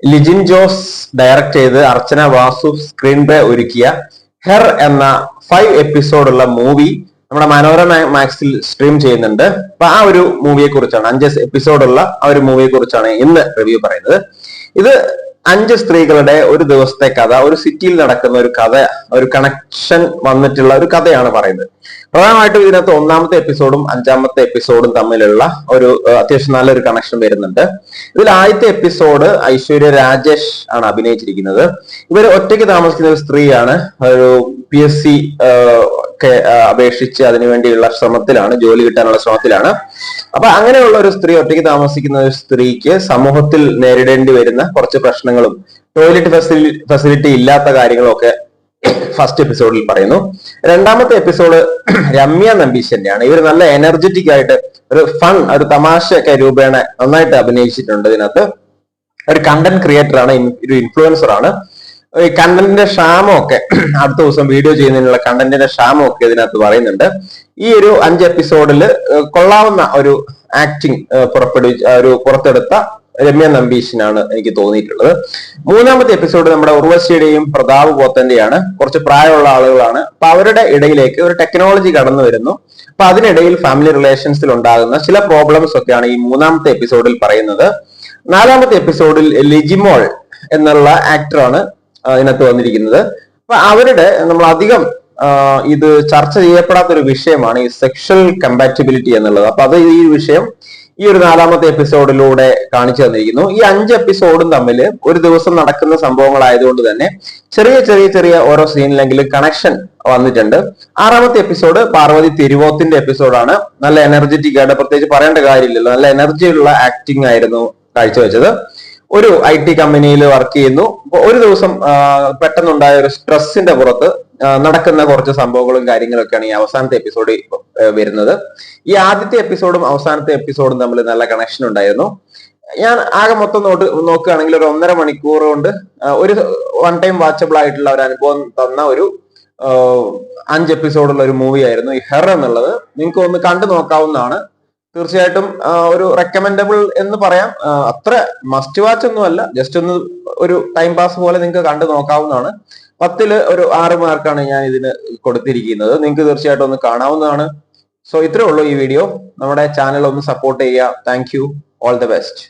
Lijin Jose direct ചെയ്ത് അർച്ചന Vasu screen play ഒരുക്കിയ her എന്ന 5 എപ്പിസോഡുള്ള മൂവി നമ്മുടെ മനോരമ മാക്സിൽ സ്ട്രീം ചെയ്യുന്നുണ്ട്. അപ്പൊ ആ ഒരു മൂവിയെ കുറിച്ചാണ്, 5 എപ്പിസോഡുള്ള ആ ഒരു മൂവിയെ കുറിച്ചാണ് ഇന്ന് റിവ്യൂ പറയുന്നത്. ഇത് 5 സ്ത്രീകളുടെ ഒരു ദിവസത്തെ കഥ, ഒരു സിറ്റിയിൽ നടക്കുന്ന ഒരു കഥ, ഒരു കണക്ഷൻ വന്നിട്ടുള്ള ഒരു കഥയാണ് പറയുന്നത്. പ്രധാനമായിട്ടും ഇതിനകത്ത് 1ാമത്തെ എപ്പിസോഡും 5ാമത്തെ എപ്പിസോഡും തമ്മിലുള്ള ഒരു അത്യാവശ്യം നല്ലൊരു കണക്ഷൻ വരുന്നുണ്ട്. ഇതിൽ ആദ്യത്തെ എപ്പിസോഡ് ഐശ്വര്യ രാജേഷ് ആണ് അഭിനയിച്ചിരിക്കുന്നത്. ഇവർ ഒറ്റയ്ക്ക് താമസിക്കുന്ന ഒരു സ്ത്രീയാണ്. ഒരു PSC ഒക്കെ അപേക്ഷിച്ച് അതിനുവേണ്ടിയുള്ള ശ്രമത്തിലാണ്, ജോലി കിട്ടാനുള്ള ശ്രമത്തിലാണ്. അപ്പൊ അങ്ങനെയുള്ള ഒരു സ്ത്രീ, ഒറ്റയ്ക്ക് താമസിക്കുന്ന ഒരു സ്ത്രീക്ക് സമൂഹത്തിൽ നേരിടേണ്ടി വരുന്ന കുറച്ച് പ്രശ്നങ്ങളും ടോയ്ലറ്റ് ഫെസിലിറ്റി ഇല്ലാത്ത കാര്യങ്ങളും ഒക്കെ ഫസ്റ്റ് എപ്പിസോഡിൽ പറയുന്നു. 2ാമത്തെ എപ്പിസോഡ് രമ്യ നമ്പീശന്റെയാണ്. ഇവർ നല്ല എനർജറ്റിക് ആയിട്ട് ഒരു ഫൺ, ഒരു തമാശയൊക്കെ രൂപേണ നന്നായിട്ട് അഭിനയിച്ചിട്ടുണ്ട്. ഇതിനകത്ത് ഒരു കണ്ടന്റ് ക്രിയേറ്റർ ആണ്, ഒരു ഇൻഫ്ലുവൻസർ ആണ്. ഈ കണ്ടന്റിന്റെ ക്ഷാമമൊക്കെ അടുത്ത ദിവസം വീഡിയോ ചെയ്യുന്നതിനുള്ള കണ്ടന്റിന്റെ ക്ഷാമമൊക്കെ ഇതിനകത്ത് പറയുന്നുണ്ട്. ഈ ഒരു 5 എപ്പിസോഡിൽ കൊള്ളാവുന്ന ഒരു ആക്ടിങ് പുറത്തെടുത്ത രമ്യ നമ്പീശനാണ് എനിക്ക് തോന്നിയിട്ടുള്ളത്. 3ാമത്തെ എപ്പിസോഡ് നമ്മുടെ ഉർവശിയുടെയും പ്രതാപ് പോത്തന്റെയാണ്. കുറച്ച് പ്രായമുള്ള ആളുകളാണ്. അപ്പൊ അവരുടെ ഇടയിലേക്ക് ഒരു ടെക്നോളജി കടന്നു വരുന്നു. അപ്പൊ അതിനിടയിൽ ഫാമിലി റിലേഷൻസിൽ ഉണ്ടാകുന്ന ചില പ്രോബ്ലംസ് ഒക്കെയാണ് ഈ 3ാമത്തെ എപ്പിസോഡിൽ പറയുന്നത്. 4ാമത്തെ എപ്പിസോഡിൽ ലിജിമോൾ എന്നുള്ള ആക്ടറാണ് ഇതിനകത്ത് വന്നിരിക്കുന്നത്. അപ്പൊ അവരുടെ നമ്മൾ അധികം ഇത് ചർച്ച ചെയ്യപ്പെടാത്ത ഒരു വിഷയമാണ് ഈ സെക്ഷൽ കമ്പാറ്റബിലിറ്റി എന്നുള്ളത്. അപ്പൊ അത് ഈ വിഷയം ഈ ഒരു 4ാമത്തെ എപ്പിസോഡിലൂടെ കാണിച്ചു തന്നിരിക്കുന്നു. ഈ 5 എപ്പിസോഡും തമ്മിൽ ഒരു ദിവസം നടക്കുന്ന സംഭവങ്ങളായതുകൊണ്ട് തന്നെ ചെറിയ ഓരോ സീനിലെങ്കിലും കണക്ഷൻ വന്നിട്ടുണ്ട്. 6ാമത്തെ എപ്പിസോഡ് പാർവതി തിരുവോത്തിന്റെ എപ്പിസോഡാണ്. നല്ല എനർജറ്റിക് ആയിട്ട്, പ്രത്യേകിച്ച് പറയേണ്ട കാര്യമില്ലല്ലോ, നല്ല എനർജിയുള്ള ആക്ടിങ് ആയിരുന്നു കാഴ്ചവെച്ചത്. ഒരു IT കമ്പനിയിൽ വർക്ക് ചെയ്യുന്നു. ഒരു ദിവസം പെട്ടെന്നുണ്ടായ ഒരു സ്ട്രെസ്സിന്റെ പുറത്ത് നടക്കുന്ന കുറച്ച് സംഭവങ്ങളും കാര്യങ്ങളൊക്കെയാണ് ഈ അവസാനത്തെ എപ്പിസോഡിൽ വരുന്നത്. ഈ ആദ്യത്തെ എപ്പിസോഡും അവസാനത്തെ എപ്പിസോഡും തമ്മിൽ നല്ല കണക്ഷൻ ഉണ്ടായിരുന്നു. ഞാൻ ആകെ മൊത്തം നോക്കുകയാണെങ്കിൽ ഒരു 1.5 മണിക്കൂർ കൊണ്ട് ഒരു വൺ ടൈം വാച്ചബിൾ ആയിട്ടുള്ള ഒരു അനുഭവം തന്ന ഒരു 5 എപ്പിസോഡുള്ള ഒരു മൂവി ആയിരുന്നു ഈ ഹെർ എന്നുള്ളത്. നിങ്ങൾക്ക് ഒന്ന് കണ്ടു നോക്കാവുന്നതാണ്. തീർച്ചയായിട്ടും ഒരു റെക്കമെൻഡബിൾ എന്ന് പറയാം. അത്ര മസ്റ്റ് വാച്ച് ഒന്നുമല്ല, ജസ്റ്റ് ഒന്ന് ഒരു ടൈം പാസ് പോലെ നിങ്ങൾക്ക് കണ്ടു നോക്കാവുന്നതാണ്. 10ൽ ഒരു 6 മാർക്കാണ് ഞാൻ ഇതിന് കൊടുത്തിരിക്കുന്നത്. നിങ്ങൾക്ക് തീർച്ചയായിട്ടും ഒന്ന് കാണാവുന്നതാണ്. സോ ഇത്രേ ഉള്ളൂ ഈ വീഡിയോ. നമ്മുടെ ചാനൽ ഒന്ന് സപ്പോർട്ട് ചെയ്യുക. Thank you. All the best.